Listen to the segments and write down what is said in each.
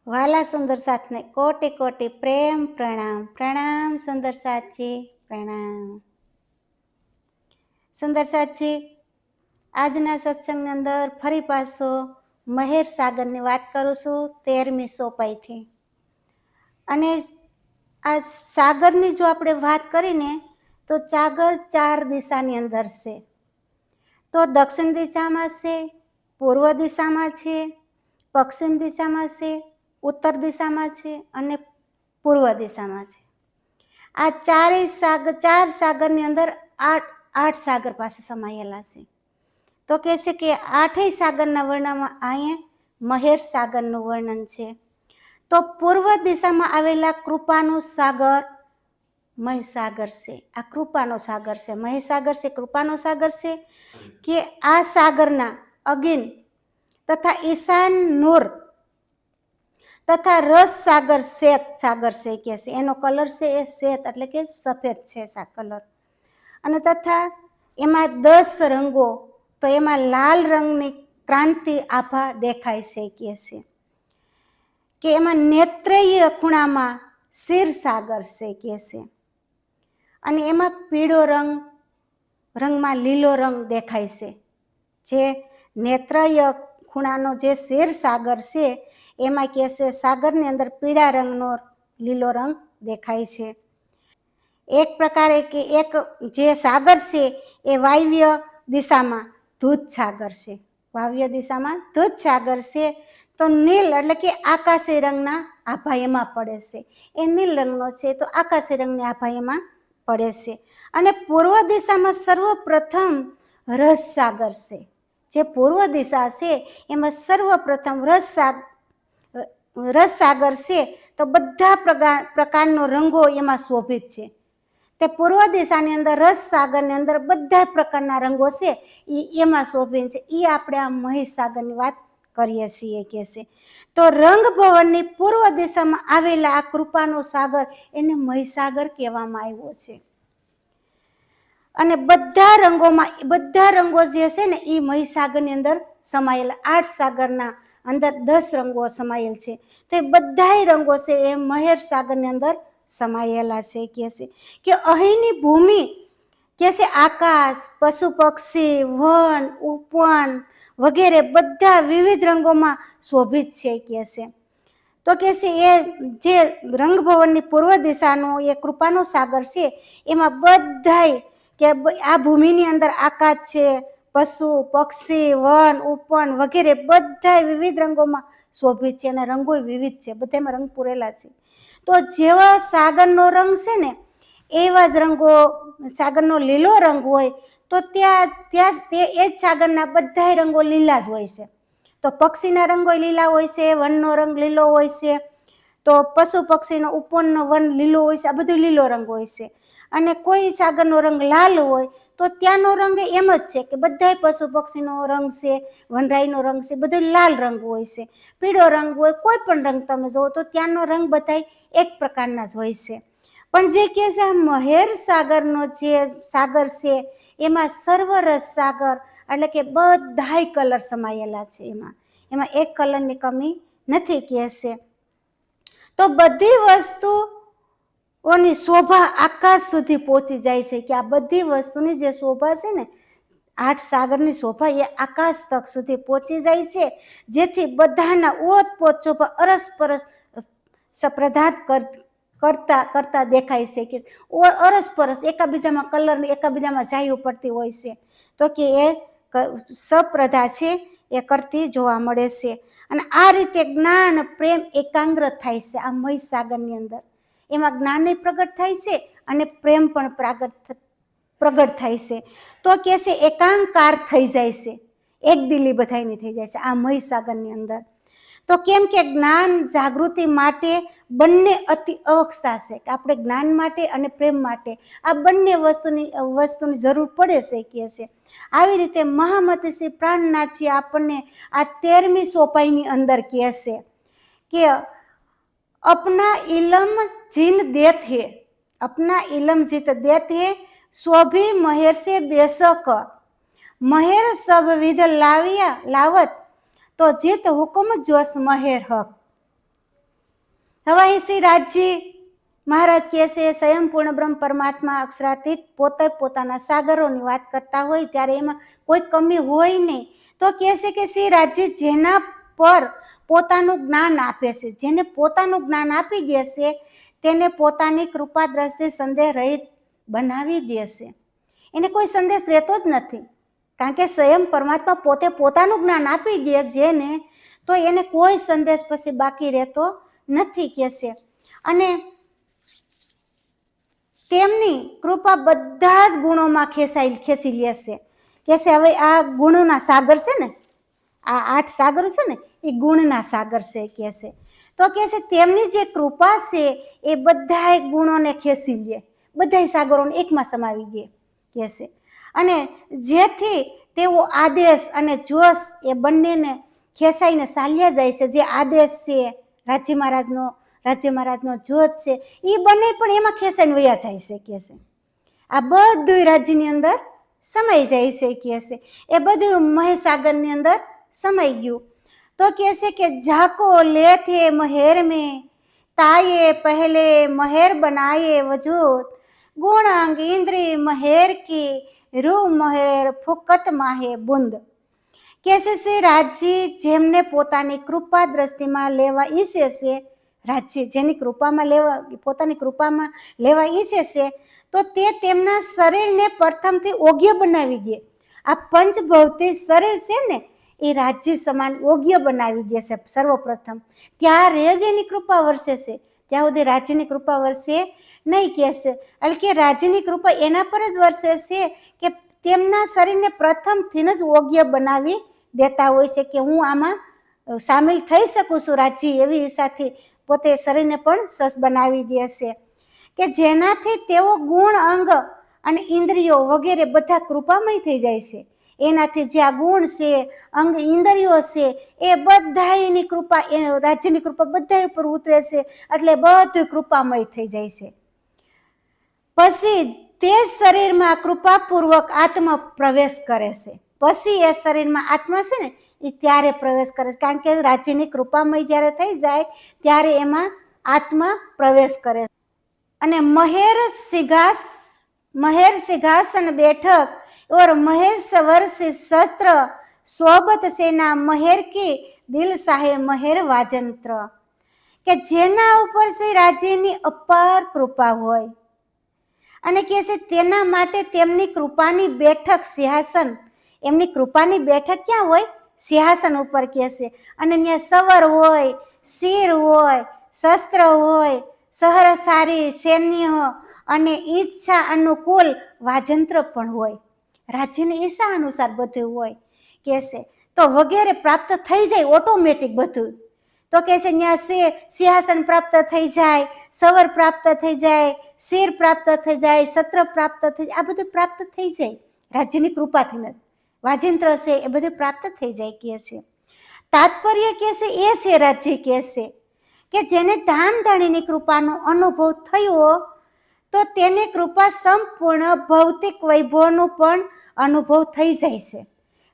વાલા સુંદર સાથને કોટી કોટી પ્રેમ પ્રણામ. પ્રણામ સુંદર સાથજી, પ્રણામ. સુંદર સાથજી, આજના સત્સંગની અંદર ફરી પાછો મહેર સાગરની વાત કરું છું 13મી સોપાઈથી. અને આ સાગરની જો આપણે વાત કરીને તો સાગર 4 દિશાની અંદર છે. તો દક્ષિણ દિશામાં છે, પૂર્વ દિશામાં છે, પશ્ચિમ દિશામાં છે, ઉત્તર દિશામાં છે અને પૂર્વ દિશામાં છે. આ ચાર સાગરની અંદર આઠ સાગર પાસે સમાયેલા છે. તો કહે છે કે 8 સાગરના વર્ણનમાં અહીંયા મહેર સાગરનું વર્ણન છે. તો પૂર્વ દિશામાં આવેલા કૃપાનું સાગર મહીસાગર છે. આ કૃપાનો સાગર છે, મહીસાગર છે, કૃપાનો સાગર છે. કે આ સાગરના અગિન તથા ઈશાન નૂર તથા રસ સાગર શ્વેત સાગર છે કે છે. એનો કલર છે એ શ્વેત એટલે કે સફેદ છે કલર. અને તથા એમાં 10 રંગો, તો એમાં લાલ રંગની ક્રાંતિ આભા દેખાય છે કે છે. કે એમાં નેત્રય ખૂણામાં ક્ષીર સાગર છે કે છે. અને એમાં પીળો રંગમાં લીલો રંગ દેખાય છે. જે નેત્રય ખૂણાનો જે ક્ષીર સાગર છે એમાં કે છે સાગરની અંદર પીળા રંગનો લીલો રંગ દેખાય છે. એક પ્રકારે કે એક જે સાગર છે એ વાયવ્ય દિશામાં દૂધ સાગર છે. વાયવ્ય દિશામાં દૂધ સાગર છે. તો નીલ એટલે કે આકાશી રંગના આભા એમાં પડે છે. એ નીલ રંગનો છે તો આકાશી રંગની આભા એમાં પડે છે. અને પૂર્વ દિશામાં સર્વપ્રથમ રસ સાગર છે. જે પૂર્વ દિશા છે એમાં સર્વપ્રથમ રસ સાગર છે. તો બધા પ્રકારનો રંગો એમાં શોભિત છે. તે પૂર્વ દિશાની અંદર રસ સાગરની અંદર બધા પ્રકારના રંગો છે એમાં શોભિત છે. એ આપણે આ મહીસાગરની વાત કરીએ છીએ કે છે. તો રંગ ભવનની પૂર્વ દિશામાં આવેલા આ કૃપાનો સાગર એને મહીસાગર કહેવામાં આવ્યો છે. અને બધા રંગો જે છે ને એ મહીસાગરની અંદર સમાયેલા. 8 સાગરના અંદર 10 રંગો સમાયેલ છે. તો એ બધા રંગો છે એ મહેર સાગરની અંદર સમાયેલા છે કે છે. કે અહીંની ભૂમિ કે છે આકાશ, પશુ પક્ષી, વન, ઉપવન વગેરે બધા વિવિધ રંગોમાં શોભિત છે કે છે. તો કે છે એ જે રંગભવનની પૂર્વ દિશાનો એ કૃપાનો સાગર છે એમાં બધાય કે આ ભૂમિની અંદર આકાશ છે, પશુ પક્ષી, વન, ઉપવન વગેરે બધા વિવિધ રંગોમાં શોભિત છે. અને રંગો વિવિધ છે, બધામાં રંગ પૂરેલા છે. તો જેવા સાગરનો રંગ છે ને એવા જ રંગો, સાગરનો લીલો રંગ હોય તો ત્યાં તે એ જ સાગરના બધા રંગો લીલા જ હોય છે. તો પક્ષીના રંગો લીલા હોય છે, વનનો રંગ લીલો હોય છે, તો પશુ પક્ષીનો ઉપવનનો વન લીલો હોય છે. આ બધું લીલો રંગ હોય છે. અને કોઈ સાગરનો રંગ લાલ હોય તો ત્યાંનો રંગ એમ જ છે કે બધા પશુ પક્ષીનો રંગ છે, વનરાઈનો રંગ છે, બધું લાલ રંગ હોય છે. પીળો રંગ હોય, કોઈ પણ રંગ તમે જુઓ તો ત્યાંનો રંગ બધા એક પ્રકારના જ હોય છે. પણ જે કે છે મહેર સાગરનો જે સાગર છે એમાં સર્વરસ સાગર એટલે કે બધાય કલર સમાયેલા છે. એમાં એક કલરની કમી નથી કે છે. તો બધી વસ્તુઓની શોભા આકાશ સુધી પહોંચી જાય છે. કે આ બધી વસ્તુની જે શોભા છે ને 8 સાગરની શોભા એ આકાશ તક સુધી પહોંચી જાય છે. જેથી બધાના ઓતપોત શોભા અરસપરસ સપ્રધાત કરતા દેખાય છે. કે અરસપરસ એકાબીજામાં કલર એકાબીજામાં છાયું પડતી હોય છે. તો કે એ સપ્રધા છે એ કરતી જોવા મળે છે. અને આ રીતે જ્ઞાન પ્રેમ એકાગ્ર થાય છે આ મહીસાગરની અંદર. એમાં જ્ઞાન પ્રગટ થાય છે અને પ્રેમ પણ પ્રગટ થાય છે. તો કે છે એકાંકાર થઈ જાય છે, એક દિલી બધાની થઈ જાય છે આ મહીસાગરની અંદર. તો કેમ કે જ્ઞાન જાગૃતિ માટે બંને અતિ આવશ્યક છે. કે આપણે જ્ઞાન માટે અને પ્રેમ માટે આ બંને વસ્તુની જરૂર પડે છે કે છે. આવી રીતે મહામતી શ્રી પ્રાણનાથજી આપણને આ 13મી સોપાઈની અંદર કહે છે કે अपना इलम जिन देत है, अपना इलम जित देत है, स्वभी महेर से बेशक महेर सब विध लावत तो जित हुकुम जोश महेर हक. હવે અહીં શ્રી રાજજી મહારાજ કહે છે સ્વયં પૂર્ણ બ્રહ્મ પરમાત્મા અક્ષરાતીત પોતે પોતાના સાગરોની વાત કરતા હોય ત્યારે એમાં કોઈ કમી હોય નહીં. તો કહે છે કે શ્રી રાજજી જેના પર પોતાનું જ્ઞાન આપે છે, જેને પોતાનું જ્ઞાન આપી દેશે તેને પોતાની કૃપા દ્રષ્ટિ સંદેહ રહિત બનાવી દેશે. એને કોઈ સંદેશ રહેતો જ નથી, કારણ કે સ્વયં પરમાત્મા પોતે પોતાનું જ્ઞાન આપી દે જેને, તો એને કોઈ સંદેશ પછી બાકી રહેતો નથી કહેશે. અને તેમની કૃપા બધા જ ગુણોમાં ખેંચી લેશે કહેશે. હવે આ ગુણોના સાગર છે ને, આ 8 સાગર છે ને, એ ગુણના સાગર છે કહેશે. તો કહેશે તેમની જે કૃપા છે એ બધા ગુણોને ખેંચી લે, બધા સાગરોને એકમાં સમાવી દે કહેશે. અને જેથી તેઓ આદેશ અને જોશ એ બંનેને ખેંચાઈને ચાલ્યા જાય છે. જે આદેશ છે રાજ્ય મહારાજનો જોશ છે એ બંને પણ એમાં ખેંચાઈને વયા જાય છે કહેશે. આ બધું રાજ્યની અંદર સમાઈ જાય છે કહેશે. એ બધું મહેસાગરની અંદર સમાઈ ગયું. તો કહેશે કે જાકો લે થે મહેર में ताये पहले महेर बनाए वजूद गुण अंग इंद्री महेर की રૂ મહેર ફુકત માહે બુંદ. કહેશે છે રાજજી જેમને પોતાની કૃપા દ્રષ્ટિમાં લેવા ઈચ્છે છે, રાજજી જેની કૃપામાં પોતાની કૃપામાં લેવા ઈચ્છે છે તો તે તેમના શરીરને પ્રથમથી યોગ્ય બનાવી દે. આ પંચભૌતિક શરીર છે ને એ રાજ્ય સમાન યોગ્ય બનાવી દેશે સર્વપ્રથમ, ત્યારે જ એની કૃપા વરસે છે. ત્યાં સુધી રાજ્યની કૃપા વરસે નહીં કહેશે. એટલે કે રાજ્યની કૃપા એના પર જ વરસે છે કે તેમના શરીરને પ્રથમથી જ યોગ્ય બનાવી દેતા હોય છે કે હું આમાં સામેલ થઈ શકું છું. રાજ્ય એવી ઈચ્છાથી પોતે શરીરને પણ સસ બનાવી દેશે કે જેનાથી તેઓ ગુણ અંગ અને ઇન્દ્રિયો વગેરે બધા કૃપામય થઈ જાય છે. એનાથી જે આ ગુણ છે, અંગ ઇન્દ્રિયો છે, એ બધા એની કૃપા, એ રાજ્યની કૃપા બધા ઉપર ઉતરે છે, એટલે બધું કૃપામય થઈ જાય છે. પછી તે શરીરમાં કૃપાપૂર્વક આત્મા પ્રવેશ કરે છે. પછી એ શરીરમાં આત્મા છે ને એ ત્યારે પ્રવેશ કરે છે, કારણ કે રાજ્યની કૃપામય જ્યારે થઈ જાય ત્યારે એમાં આત્મા પ્રવેશ કરે છે. અને મહેર સિંહાસન બેઠક और महेर सवर से शस्त्र सोबत सेना महेर की दिल साहे महेर वाजंत्र. કે જેના ઉપર શ્રી રાજ્યની અપાર કૃપા હોય અને કે છે તેના માટે તેમની કૃપાની બેઠક સિંહાસન, એમની કૃપાની બેઠક ક્યાં હોય? સિંહાસન ઉપર કહેશે. અને ત્યાં સવર હોય, શિર હોય, શસ્ત્ર હોય, સહરસારી સૈન્ય અને ઈચ્છા અનુકૂળ વાજંત્ર પણ હોય. રાજ્યની ઈચ્છા અનુસાર બધું હોય કહેશે. તો વગેરે પ્રાપ્ત થઈ જાય ઓટોમેટિક બધું. તો કે છે ત્યાં સિંહાસન પ્રાપ્ત થઈ જાય, સવર પ્રાપ્ત થઈ જાય, શિર પ્રાપ્ત થઈ જાય, સત્ર પ્રાપ્ત થઈ જાય, આ બધું પ્રાપ્ત થઈ જાય રાજ્યની કૃપાથી જ. વાજિંત્ર છે એ બધું પ્રાપ્ત થઈ જાય કહે છે. તાત્પર્ય કહે છે એ છે રાજ્ય કહે છે કે જેને ધામધણીની કૃપાનો અનુભવ થયો તો તેને કૃપા સંપૂર્ણ ભૌતિક વૈભવનો પણ અનુભવ થઈ જાય છે.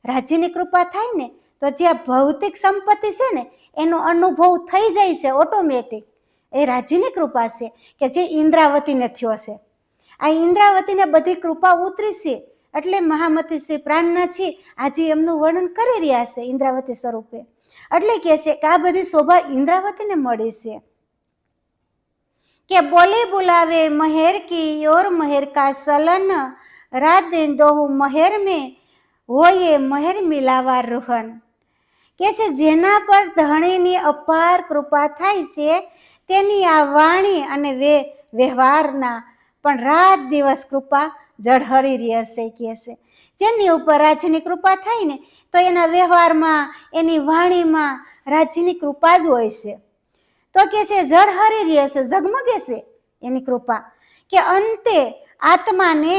રાજ્યની કૃપા થાય ને તો જે ભૌતિક સંપત્તિ છે ને એનો અનુભવ થઈ જાય છે ઓટોમેટિક. એ રાજ્યની કૃપા છે કે જે ઇન્દ્રાવતીને થયો છે. આ ઇન્દ્રાવતીને બધી કૃપા ઉતરી છે, એટલે મહામતી શ્રી પ્રાણનાથજી આજે એમનું વર્ણન કરી રહ્યા છે ઇન્દ્રાવતી સ્વરૂપે. એટલે કહે છે કે આ બધી શોભા ઇન્દ્રાવતીને મળી છે કે બોલે બોલાવે મહેર કી ઓર મહેર કા સલન રાત દિન દોહુ મહેર में હોયે મહેર મિલાવા રોહન. કે છે જેના પર ધણીની અપાર કૃપા થાય છે તેની આ વાણી અને વ્યવહારના પણ રાત દિવસ કૃપા જળહરી રહેશે કહે છે. જેની ઉપર રાજ્યની કૃપા થાય ને તો એના વ્યવહારમાં, એની વાણીમાં રાજ્યની કૃપા જ હોય છે. તો કે છે જળહરી રહેશે, ઝગમગે છે એની કૃપા. કે અંતે આત્માને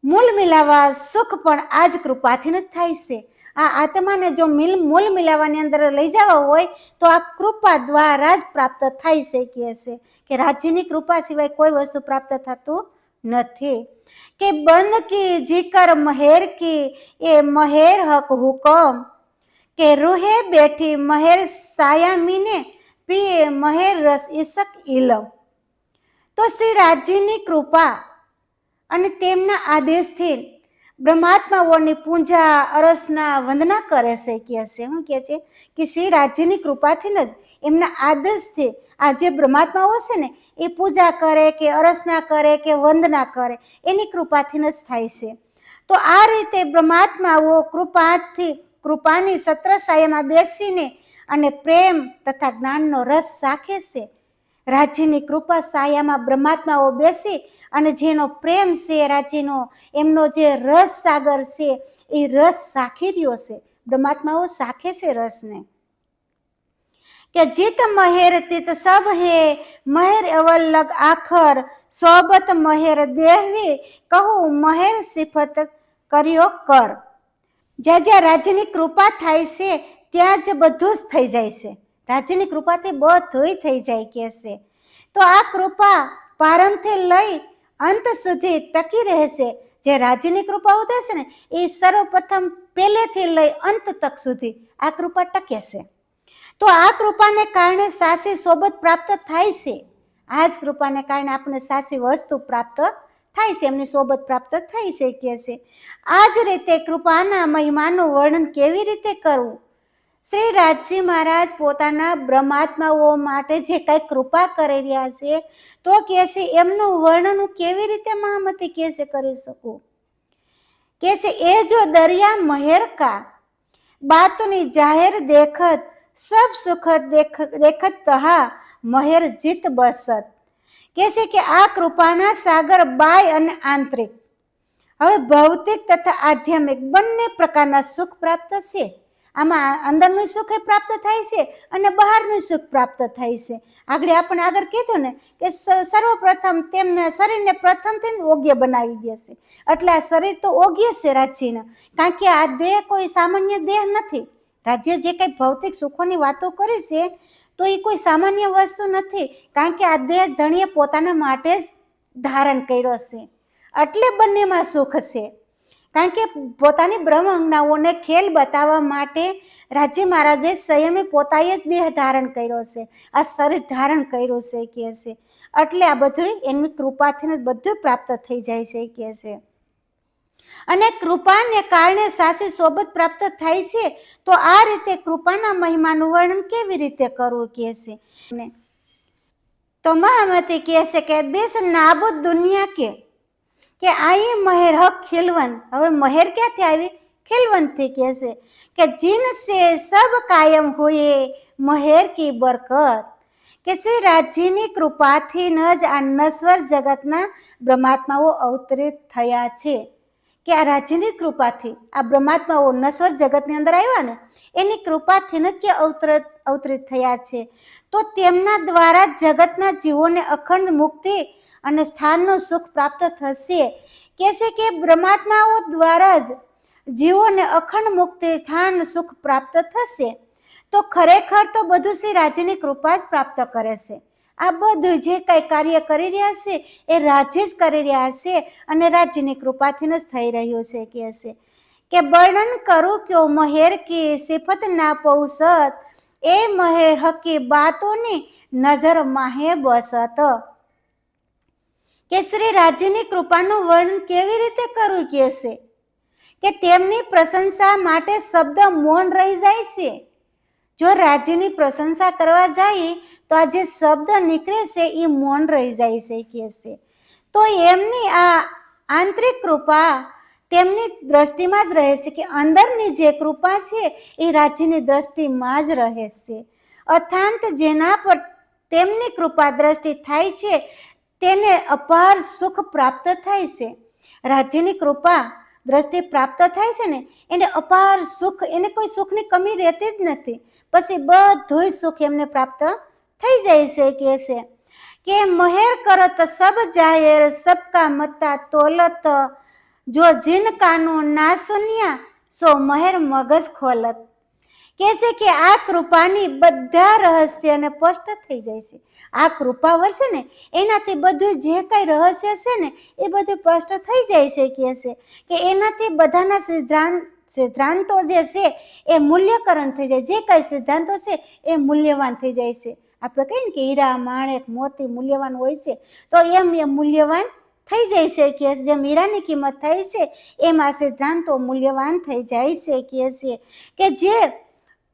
મૂલ મિલાવા સુખ પણ આ જ કૃપાથી જ થાય છે. આ આત્માને જો મૂલ મિલાવાની અંદર લઈ જવા હોય તો આ કૃપા દ્વારા જ પ્રાપ્ત થાય છે કહે છે કે રાજ્યની કૃપા સિવાય કોઈ વસ્તુ પ્રાપ્ત થતું નથી. કે બંધ કી જીકર મહેર કી એ મહેર હક હુકમ કે રૂહે બેઠી મહેર સાયામીને પીએ મહેર રસ ઈશક ઇલમ. તો શ્રી રાજજીની કૃપા અને તેમના આદેશથી બ્રહ્માત્માઓની પૂજા અરસના વંદના કરે છે. કે છે શું કે છે કે શ્રી રાજજીની કૃપાથી જ એમના આદેશથી આ જે બ્રહ્માત્માઓ છે ને એ પૂજા કરે કે અરસના કરે કે વંદના કરે એની કૃપાથી જ થાય છે. તો આ રીતે બ્રહ્માત્માઓ કૃપાની છત્રછાયામાં બેસીને અને પ્રેમ તથા જ્ઞાનનો રસ ચાખે છે. રાજ્યની કૃપા છાયામાં બ્રહ્માત્માઓ બેસી અને જેનો પ્રેમ છે રાજ્યનો એમનો જે રસ સાગર છે એ રસ ચાખી રહ્યો છે. બ્રહ્માત્માઓ ચાખે છે રસને. કે જીત મહેર તિત સબ હે મહેર અવલ લગ આખર સોબત મહેર દેહવી કહું મહેર સિફત કર્યો કર. જ્યાં જ્યાં રાજ્યની કૃપા થાય છે ત્યાં જ બધું જ થઈ જાય છે. રાજ્યની કૃપાથી બધું થઈ જાય કે છે. તો આ કૃપા પ્રારંભથી લઈ અંત સુધી ટકી રહેશે. જે રાજ્યની કૃપા ઉતરે છે ને એ સર્વપ્રથમ પહેલેથી લઈ અંત તક સુધી આ કૃપા ટકે છે. તો આ કૃપાને કારણે સાચી સોબત પ્રાપ્ત થાય છે. આ જ કૃપાને કારણે આપણને સાચી વસ્તુ પ્રાપ્ત થાય છે, એમની સોબત પ્રાપ્ત થઈ છે કે છે. આ જ રીતે કૃપાના મહિમાનું વર્ણન કેવી રીતે કરવું? શ્રી રાજજી મહારાજ પોતાના બ્રહ્માત્માઓ માટે જે કઈ કૃપા કરી રહ્યા છે તો કે છે એમનું વર્ણન હું કેવી રીતે મહામતી કે છે કરી શકું? કે છે એ જો દરિયા મહેર કા બાતોની જાહેર દેખત સબ સુખદ દેખત તહા મહેર જીત બસત. કે છે કે આ કૃપાના સાગર બાહ્ય અને આંતરિક, હવે ભૌતિક તથા આધ્યાત્મિક બંને પ્રકારના સુખ પ્રાપ્ત છે. આમાં અંદરનું સુખ પ્રાપ્ત થાય છે અને બહારનું સુખ પ્રાપ્ત થાય છે. આગળ કીધું ને કે સર્વપ્રથમ તેમને શરીરને પ્રથમથી યોગ્ય બનાવી દે છે. એટલે આ શરીર તો યોગ્ય છે રાજ્યના, કારણ કે આ દેહ કોઈ સામાન્ય દેહ નથી. રાજ્ય જે કંઈ ભૌતિક સુખોની વાતો કરી છે તો એ કોઈ સામાન્ય વસ્તુ નથી, કારણ કે આ દેહ ધણીએ પોતાના માટે જ ધારણ કર્યો છે. એટલે બંનેમાં સુખ છે. કારણ કે પોતાની બ્રહ્મ અંગનાઓને ખેલ બતાવવા માટે રાજ્ય મહારાજે સંયમે પોતાએ જ દેહ ધારણ કર્યો છે, આ શરીર ધારણ કર્યું છે કે છે. એટલે આ બધું એમની કૃપાથી બધું પ્રાપ્ત થઈ જાય છે કે છે. અને કૃપાને કારણે સાચી સોબત પ્રાપ્ત થાય છે. તો આ રીતે કૃપાના મહિમાનું વર્ણન કેવી રીતે કરવું કે છે? તો મહામતી કહે છે કે બેસ નાબુદ દુનિયા કે આઈ મહેર હક ખિલવંત. હવે મહેર ક્યાંથી આવી? ખિલવંતથી કહે છે કે જીન સે સબ કાયમ હુએ મહેર કી બરકત. કે શ્રી રાજજીની કૃપાથી જ આ નશ્વર જગતના બ્રહ્માત્માઓ અવતરિત થયા છે. કે આ રાજ્યની કૃપાથી આ બ્રહ્માત્માઓ નશ્વર જગતની અંદર આવ્યા ને એની કૃપાથી જ કે અવતરિત થયા છે. તો તેમના દ્વારા જગતના જીવોને અખંડ મુક્તિ અને સ્થાનનું સુખ પ્રાપ્ત થશે. કે છે કે બ્રહ્માત્માઓ દ્વારા જ જીવોને અખંડ મુક્તિ સ્થાન સુખ પ્રાપ્ત થશે. તો ખરેખર તો બધું શ્રી રાજ્યની કૃપા જ પ્રાપ્ત કરે છે. આ બધું જે કઈ કાર્ય કરી રહ્યા છે એ રાજ્ય જ કરી રહ્યા છે અને રાજ્યની કૃપાથી જ થઈ રહ્યું છે. કે છે કે વર્ણન કરું ક્યો મહેર કી સિફત ના પૌસત એ મહેર હકી બાતોની નજર માહે બસત. કે શ્રી રાજ્યની કૃપાનું વર્ણન કેવી રીતે કરવું કે છે કે તેમની પ્રશંસા માટે શબ્દ મૌન રહી જાય છે. જો રાજ્યની પ્રશંસા કરવા જાય તો આ જે શબ્દ નીકળે છે એ મૌન રહી જાય છે કે છે. તો એમની આ આંતરિક કૃપા તેમની દ્રષ્ટિમાં જ રહે છે, કે અંદરની જે કૃપા છે એ રાજ્યની દ્રષ્ટિમાં જ રહે છે. અર્થાત જેના પર તેમની કૃપા દ્રષ્ટિ થાય છે તેને અપાર સુખ પ્રાપ્ત થાય છે. રાજ્યની કૃપા દ્રષ્ટિ પ્રાપ્ત થાય છે ને એને અપાર સુખ, એને કોઈ સુખની કમી રહેતી જ નથી. પછી બધું સુખ એમને પ્રાપ્ત થઈ જાય છે. કે છે કે મહેર કરત સબ જાહેર સબકા મતા તોલત જો જીન કાનૂન ના સુન્યા સો મહેર મગજ ખોલત. કે છે કે આ કૃપાની બધા રહસ્ય ને સ્પષ્ટ થઈ જાય છે. આ કૃપા વર્ષે ને એનાથી બધું જે કઈ રહસ્ય છે ને એ બધું સ્પષ્ટ થઈ જાય છે. કે છે કે એનાથી બધાના સિદ્ધાંતો જે છે એ મૂલ્યકરણ થઈ જાય. જે કઈ સિદ્ધાંતો છે એ મૂલ્યવાન થઈ જાય છે. આપણે કહીએ ને કે હીરા માણેક મોતી મૂલ્યવાન હોય છે, તો એમ એ મૂલ્યવાન થઈ જાય છે કે જેમ હીરાની કિંમત થઈ છે એમ આ સિદ્ધાંતો મૂલ્યવાન થઈ જાય છે કે જે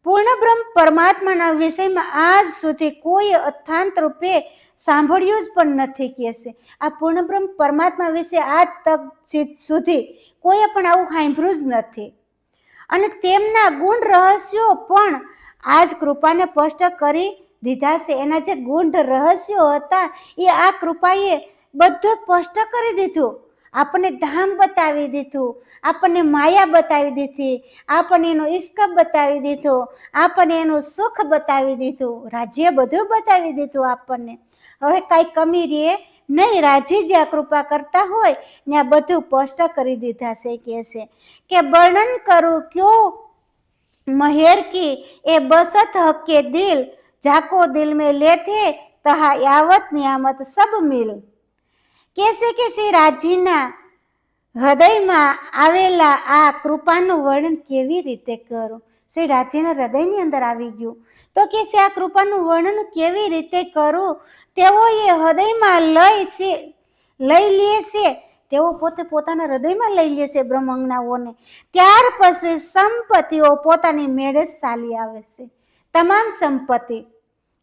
પૂર્ણ બ્રહ્મ પરમાત્માના વિષયમાં આજ સુધી કોઈ અથાંત રૂપે સાંભળ્યું જ પણ નથી કે છે. આ પૂર્ણ બ્રહ્મ પરમાત્મા વિશે આજ તક સુધી કોઈએ પણ આવું સાંભળ્યું જ નથી. અને તેમના ગુણ રહસ્યો પણ આજ કૃપાને સ્પષ્ટ કરી દીધા છે. એના જે ગુણ રહસ્યો હતા એ આ કૃપાએ બધું સ્પષ્ટ કરી દીધું. આપણને ધામ બતાવી દીધું, આપણને માયા બતાવી દીધી, આપણને એનો ઇશ્ક બતાવી દીધો, આપણને એનું સુખ બતાવી દીધું, રાજ્ય બધું બતાવી દીધું આપણને. હવે કાંઈ કમી રહે નહીં. રાજી જ્યાં કૃપા કરતા હોય ને આ બધું સ્પષ્ટ કરી દીધા છે કે વર્ણન કરું ક્યો મહેર કી એ બસત હકે દિલ, જાકો દિલ में लेते तहा यावत नियामत सब मिल. કેસે કે શ્રી રાજીના હૃદયમાં આવેલા આ કૃપાનું વર્ણન કેવી રીતે કરું. શ્રી રાજીના હૃદયની અંદર આવી ગયું તો કે આ કૃપાનું વર્ણન કેવી રીતે કરું. તેઓ એ હૃદયમાં લઈ લે છે, તેઓ પોતે પોતાના હૃદયમાં લઈ લે છે બ્રહ્માંગનાઓને. ત્યાર પછી સંપત્તિઓ પોતાની મેળે જ ચાલી આવે છે. તમામ સંપત્તિ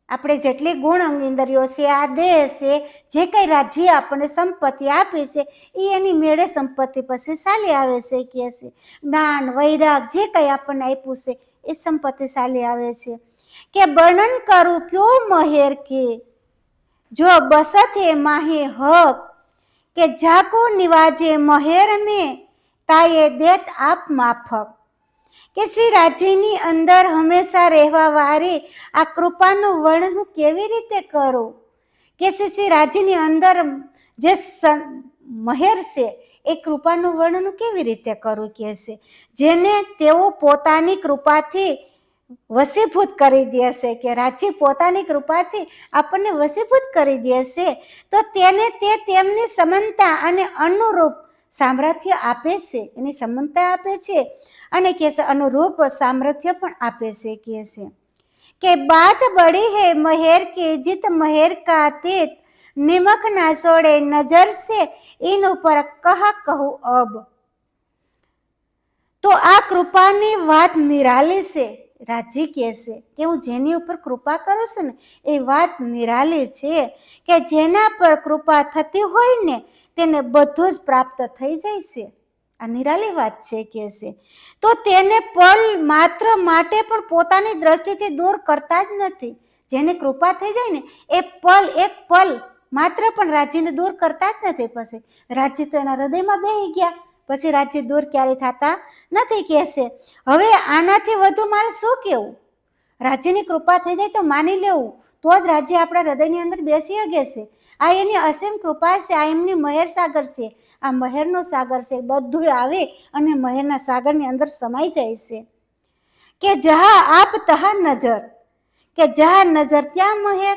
આપણે જેટલી ગુણ ઇન્દ્રિયો છે, આ દેહ છે, જે કંઈ રાજ્ય આપણને સંપત્તિ આપી છે એ એની મેળે સંપત્તિ પછી ચાલી આવે છે કે છે. જ્ઞાન વૈરાગ જે કંઈ આપણને આપ્યું છે એ સંપત્તિ ચાલી આવે છે. કે વર્ણન કરું ક્યો મહેર કે જો બસત હે માહે હક, કે જાકો નિવાજે મહેર में તાયે દેત આપ માફક. કે શ્રી રાજ્યની અંદર હંમેશા રહેવા વાળી આ કૃપાનું વર્ણન કેવી રીતે કરું. કે શ્રી રાજ્યની અંદર જે મહેર છે એ કૃપાનું વર્ણન કેવી રીતે કરું કે છે, જેને તેઓ પોતાની કૃપાથી વસીભૂત કરી દેશે. કે રાજ્ય પોતાની કૃપાથી આપણને વસીભૂત કરી દેશે તો તેને તે તેમની સમાનતા અને અનુરૂપ સામર્થ્ય આપે છે. એની સમાનતા આપે છે અને કે અનુરૂપ સામર્થ્ય પણ આપે છે કે બાત બડી હે મહેર કે જીત મહેર કા તીત, નિમક ના છોડે નજર से इन ઉપર કહું અબ. તો આ કૃપાની વાત નિરાલી છે. રાજી કહે છે કે હું જેની ઉપર કૃપા કરું છું ને એ વાત નિરાલી છે કે જેના પર કૃપા થતી હોય ને તેને બધું જ પ્રાપ્ત થઈ જાય છે. આ નિરાલી વાત છે કે છે. તો તેને પલ માત્ર માટે પણ પોતાની દ્રષ્ટિથી દૂર કરતા જ નથી. જેને કૃપા થઈ જાય ને એ એક પલ માત્ર પણ રાજ્યને દૂર કરતા જ નથી. પછી રાજ્ય તો એના હૃદયમાં બેહી ગયા, પછી રાજ્ય દૂર ક્યારેય થતા નથી કે છે. હવે આનાથી વધુ મારે શું કહેવું. રાજ્યની કૃપા થઈ જાય તો માની લેવું તો જ રાજ્ય આપણા હૃદયની અંદર બેસી શકે છે. આ એની અસીમ કૃપા છે, આ એમની મહેર સાગર છે, આ મહેરનો સાગર છે. બધું આવે અને મહેરના સાગરની અંદર સમાઈ જાય છે. કે જહા આપ તહા નજર, કે જહા નજર ત્યાં મહેર.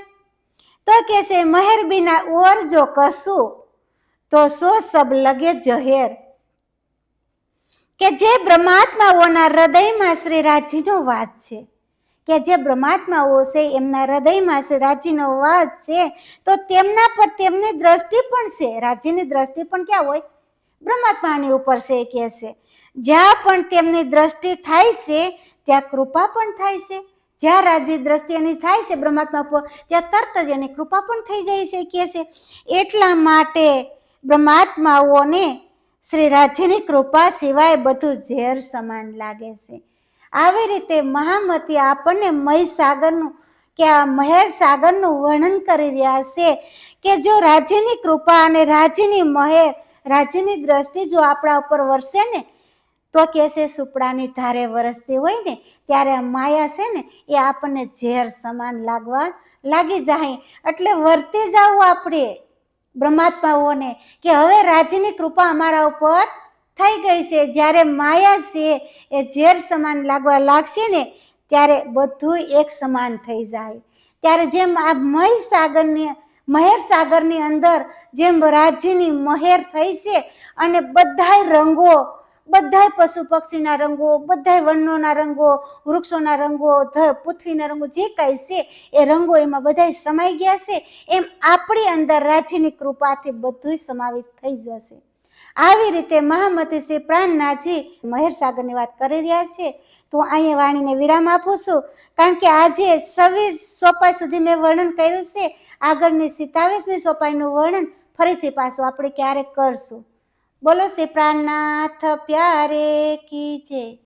તો કે છે મહેર બિના ઓર જો કશું તો સો સબ લગે જહેર. કે જે બ્રહ્માત્માઓના હૃદયમાં શ્રી રાજીનો વાસ છે, કે જે બ્રહ્માત્માઓ છે એમના હૃદયમાં શ્રી રાજીનો વાસ છે તો તેમના પર તેમની દ્રષ્ટિ પણ છે. રાજ્યની દ્રષ્ટિ પણ ક્યાં હોય? બ્રહ્માત્માની ઉપર છે કે છે. જ્યાં પણ તેમની દ્રષ્ટિ થાય છે ત્યાં કૃપા પણ થાય છે. જ્યાં રાજ્ય દ્રષ્ટિ એની થાય છે બ્રહ્માત્મા પર ત્યાં તરત જ એની કૃપા પણ થઈ જાય છે કે છે. એટલા માટે બ્રહ્માત્માઓને શ્રી રાજ્યની કૃપા સિવાય બધું ઝેર સમાન લાગે છે. આવી રીતે મહામતી આપણને મહીસાગરનું કે આ મહેર સાગરનું વર્ણન કરી રહ્યા છે કે જો રાજ્યની કૃપા અને રાજ્યની મહેર, રાજ્યની દ્રષ્ટિ જો આપણા ઉપર વરસે ને તો કે છે સુપડાની ધારે વરસતી હોય ને ત્યારે આ માયા છે ને એ આપણને ઝેર સમાન લાગવા લાગી જાય. એટલે વર્તી જવું આપણે બ્રહ્માત્માઓને કે હવે રાજ્યની કૃપા અમારા ઉપર થઈ ગઈ છે. જ્યારે માયા છે એ ઝેર સમાન લાગવા લાગશે ને ત્યારે બધું એક સમાન થઈ જાય. ત્યારે જેમ આ મહેર સાગરની અંદર જેમ રાજ્યની મહેર થઈ છે અને બધા રંગો બધાય પશુ પક્ષીના રંગો, બધાય વનોના રંગો, વૃક્ષોના રંગો, પૃથ્વીના રંગો, જે કાંઈ છે એ રંગો એમાં બધાય સમાઈ ગયા છે. એમ આપણી અંદર રાજ્યની કૃપાથી બધું સમાવિત થઈ જશે. આવી રીતે મહામતી શ્રી પ્રાણનાથજી મહેર સાગરની વાત કરી રહ્યા છે. તો અહીંયા વાણીને વિરામ આપું છું, કારણ કે આજે 26 સોપાઈ સુધી મેં વર્ણન કર્યું છે. આગળની 27મી સોપાઈનું વર્ણન ફરીથી પાછું આપણે ક્યારેક કરશું. બોલો શ્રી પ્રાણનાથ પ્યારે કી જય.